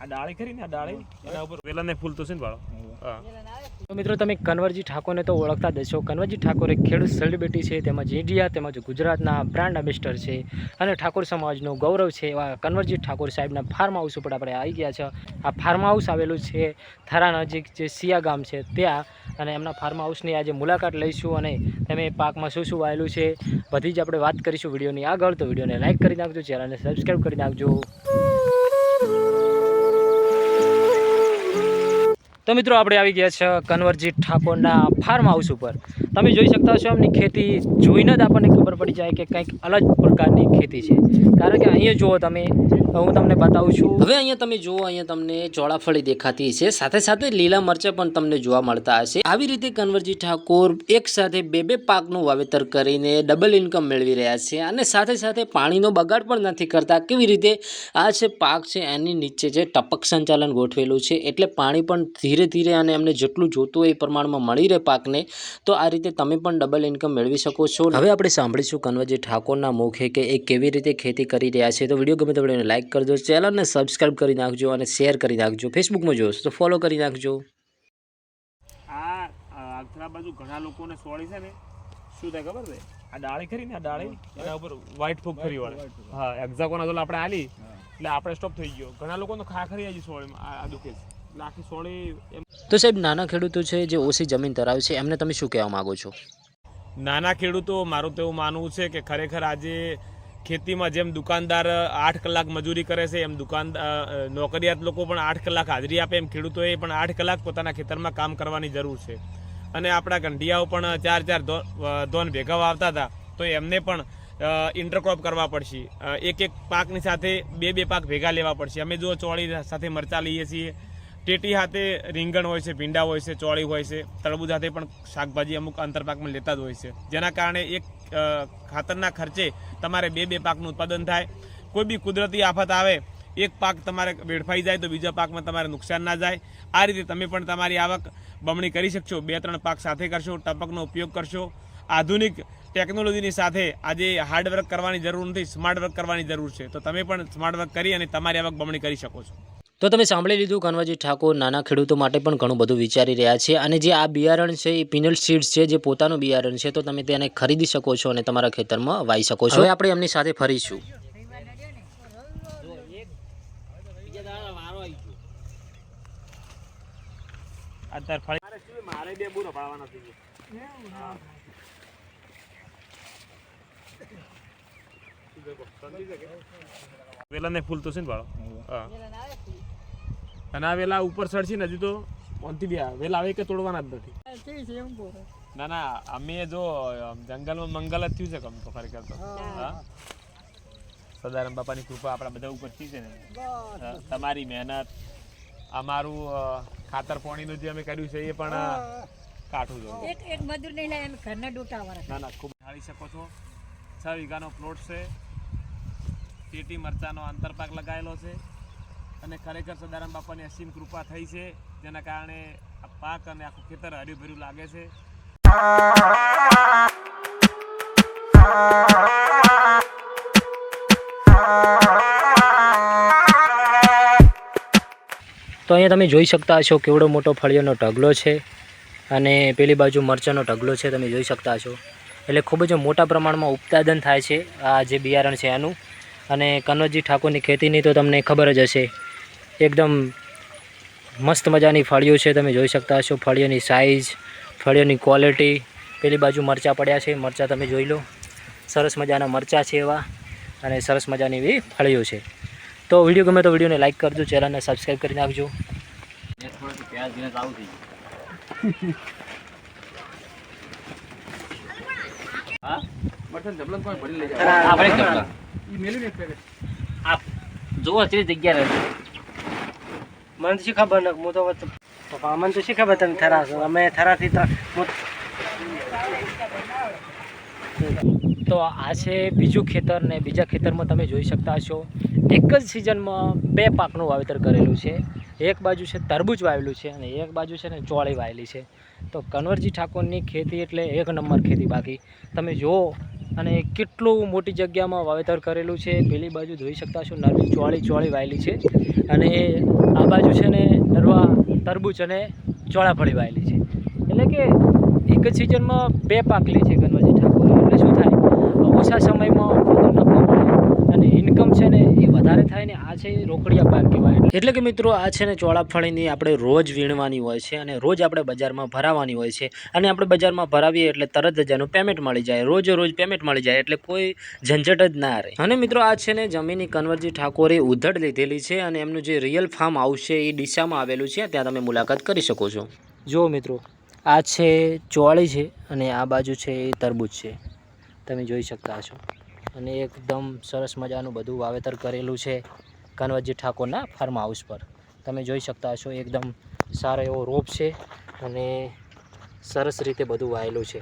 આ ડાળી ખરી ને, આ ડાળી એના ઉપર વેલાને ફૂલ તો છે ને વાળો. હા તો મિત્રો તમે કન્વરજી ઠાકોરને તો ઓળખતા જ હશો. કન્વરજી ઠાકોર એક ખેડૂત સેલિબ્રિટી છે, તેમજ ઇન્ડિયા તેમજ ગુજરાતના બ્રાન્ડ એમ્બેસેડર છે અને ઠાકોર સમાજનું ગૌરવ છે એવા કન્વરજી ઠાકોર સાહેબના ફાર્મ હાઉસ ઉપર આપણે આવી ગયા છે. આ ફાર્મ હાઉસ આવેલું છે થરા નજીક જે સિયા ગામ છે ત્યાં, અને એમના ફાર્મ હાઉસની આજે મુલાકાત લઈશું અને તમે પાકમાં શું શું વાવેલું છે બધી જ આપણે વાત કરીશું વિડીયોની આગળ. તો વિડીયોને લાઇક કરી નાખજો, ચેનલને સબસ્ક્રાઈબ કરી નાખજો. તો મિત્રો આપણે આવી ગયા છે કન્વરજી ઠાકોરના ફાર્મ હાઉસ ઉપર. તમે જોઈ શકતા છો એમની ખેતી જોઈને જ આપણને ખબર પડી જાય કે કંઈક અલગ પ્રકારની ખેતી છે. કારણ કે અહીંયા જુઓ તમે, હું તમને બતાવું છું. હવે અહીંયા તમે જુઓ, અહીંયા તમને ચોળાફળી દેખાતી છે, સાથે સાથે લીલા મરચાં પણ તમને જોવા મળતા હશે. આવી રીતે કન્વરજી ઠાકોર એક સાથે બે પાકનું વાવેતર કરીને ડબલ ઇન્કમ મેળવી રહ્યા છે અને સાથે સાથે પાણીનો બગાડ પણ નથી કરતા. કેવી રીતે આ છે પાક છે એની નીચે જે ટપક સંચાલન ગોઠવેલું છે, એટલે પાણી પણ ધીરે ધીરે અને એમને જેટલું જોતું હોય એ પ્રમાણમાં મળી રહે પાકને. તો આ રીતે તમે પણ ડબલ ઇન્કમ મેળવી શકો છો. હવે આપણે સાંભળીશું કન્વરજી ઠાકોરના મુખે કે એ કેવી રીતે ખેતી કરી રહ્યા છે. તો વિડીયો ગમે તો વિડીયોને લાઇક કરજો, ચેનલને સબસ્ક્રાઈબ કરી નાખજો અને શેર કરી નાખજો. ફેસબુકમાં જોશો તો ફોલો કરી નાખજો. આ આગલા બાજુ ઘણા લોકોને સોળી છે ને, શું થાય ખબર છે, આ ડાળી ખરી ને, આ ડાળી એના ઉપર વ્હાઈટ ફૂગ ફરી વળે. હા એક્ઝાકોના જોલ આપણે આલી એટલે આપણે સ્ટોપ થઈ ગયો. ઘણા લોકોનો ખાખરી આવી સોળીમાં આ દુખે છે. આખી સોળી. તો સાહેબ નાના ખેડૂતો છે જે ઓછી જમીન ધરાવે છે એમને તમે શું કહેવા માંગો છો? નાના ખેડૂતો, મારું તો એવું માનવું છે કે ખરેખર આજે ખેતીમાં જેમ દુકાનદાર 8 કલાક મજૂરી કરે છે, એમ નોકરિયાત લોકો પણ 8 કલાક હાજરી આપે, એમ ખેડૂતોએ પણ 8 કલાક પોતાના ખેતરમાં કામ કરવાની જરૂર છે. અને આપણા ગંઢિયાઓ પણ 4 ધોન ભેગા વાવતા હતા, તો એમને પણ ઇન્ટરક્રોપ કરવા પડશે. એક પાકની સાથે બે પાક ભેગા લેવા પડશે. અમે જો ચોળી સાથે મરચાં લઈએ છીએ, ટેટી સાથે રીંગણ હોય છે, ભીંડા હોય છે, ચોળી હોય છે, તરબૂચ સાથે પણ શાકભાજી અમુક આંતરપાકમાં લેતા જ હોય છે. જેના કારણે એક ખાતરના ખર્ચે તમારે બે પાકનું ઉત્પાદન થાય. કોઈ બી કુદરતી આફત આવે, એક પાક તમારે વેડફાઈ જાય તો બીજા પાકમાં તમારે નુકસાન ના જાય. આ રીતે તમે પણ તમારી આવક બમણી કરી શકશો. 2-3 પાક સાથે કરશો, ટપકનો ઉપયોગ કરશો. આધુનિક ટેકનોલોજીની સાથે આજે હાર્ડ વર્ક કરવાની જરૂર નથી, સ્માર્ટ વર્ક કરવાની જરૂર છે. તો તમે પણ સ્માર્ટ વર્ક કરી અને તમારી આવક બમણી કરી શકો છો. તો તમે સાંભળી લીધું, કન્વરજી ઠાકોર નાના ખેડૂતો માટે પણ ઘણું બધું વિચારી રહ્યા છે. અને જે આ બિયારણ છે એ પિનલ સીડ્સ છે, જે પોતાનું બિયારણ છે, તો તમે તેને ખરીદી શકો છો અને તમારા ખેતરમાં વાવી શકો છો. હવે આપણે એમની સાથે ફરીશું. મારે 2 બુરો પાડવાના છે. વેલાને ફૂલ તો છે ને વાળો. હા અને આ વેલા ઉપર ચડશે ને, હજુ તો ઓનથી બી વેલા આવે કે તોડવાના જ નથી. ના ના, અમે જો જંગલમાં મંગલ જ થયું છે કમ તો ખરેખર તો. હા સદારામ બાપાની કૃપા આપણા બધા ઉપર છે ને, તમારી મહેનત, અમારું ખાતર પાણીનું જે અમે કર્યું છે એ પણ કાઠું જોયું. એક મજૂર નહીં લાય, અમે ઘરના ડોટાવાળા. ના ના, ખૂબ ઢાળી શકો છો. 6 વીઘાનો પ્લોટ છે, ટેટી મરચાનો આંતરપાક લગાવેલો છે અને ખરેખર સદારામ બાપાની અસીમ કૃપા થઈ છે, જેના કારણે આ પાક અને આખું ખેતર હર્યુંભર્યું લાગે છે. તો અહીંયા તમે જોઈ શકતા હશો કેવડો મોટો ફળિયાનો ઢગલો છે અને પેલી બાજુ મરચાંનો ઢગલો છે, તમે જોઈ શકતા હશો. એટલે ખૂબ જ મોટા પ્રમાણમાં ઉત્પાદન થાય છે આ જે બિયારણ છે એનું. અને કન્વરજી ઠાકોરની ખેતીની તો તમને ખબર જ હશે, એકદમ મસ્ત મજાની ફળીઓ છે, તમે જોઈ શકતા હશો. ફળીઓની સાઇઝ, ફળીઓની ક્વોલિટી. પેલી બાજુ મરચાં પડ્યા છે, મરચાં તમે જોઈ લો, સરસ મજાના મરચાં છે એવા, અને સરસ મજાની એવી ફળીઓ છે. તો વિડીયો ગમે તો વિડીયોને લાઇક કરજો, ચેનલને સબસ્ક્રાઈબ કરી નાખજો. જુઓ તે જગ્યા મને તો શી ખબર ને, હું તો મને તો શી ખબર તમે થરા છો, અમે થરાથી તો આ છે બીજું ખેતર, ને બીજા ખેતરમાં તમે જોઈ શકતા હશો એક જ સિઝનમાં 2 પાકનું વાવેતર કરેલું છે. એક બાજુ છે તરબૂચ વાવેલું છે અને એક બાજુ છે ને ચોળી વાવેલી છે. તો કન્વરજી ઠાકોરની ખેતી એટલે 1 નંબર ખેતી. બાકી તમે જુઓ અને કેટલું મોટી જગ્યામાં વાવેતર કરેલું છે. પેલી બાજુ જોઈ શકતા છો નરવી ચોળી વાયેલી છે અને આ બાજુ છે ને નરવા તરબૂચ અને ચોળાફળી વાયેલી છે. એટલે કે એક જ સિઝનમાં 2 પાક લે છે કન્વરજી ઠાકોર. એટલે શું થાય, ઓછા સમયમાં વધુ નફો મળે અને ઇન્કમ છે ને એ વધારે થાય ને. આ છે રોકડિયા પાક કહેવાય. એટલે કે મિત્રો આ છે ને ચોળાફળીની આપણે રોજ વીણવાની હોય છે અને રોજ આપણે બજારમાં ભરાવાની હોય છે અને આપણે બજારમાં ભરાવીએ એટલે તરત જ એનું પેમેન્ટ મળી જાય. રોજ પેમેન્ટ મળી જાય એટલે કોઈ ઝંઝટ જ ના રહે. અને મિત્રો આ છે ને જમીનની કન્વરજી ઠાકોરે ઉધડ લીધેલી છે અને એમનું જે રિયલ ફાર્મ હાઉસ છે એ ડીસામાં આવેલું છે. ત્યાં તમે મુલાકાત કરી શકો છો. જો મિત્રો આ છે ચોળી છે અને આ બાજુ છે એ તરબૂચ છે, તમે જોઈ શકતા છો. અને એકદમ સરસ મજાનું બધું વાવેતર કરેલું છે કન્વરજી ઠાકોરના ફાર્મ હાઉસ પર. તમે જોઈ શકતા છો એકદમ સારો એવો રોપ છે અને સરસ રીતે બધું વાયેલું છે.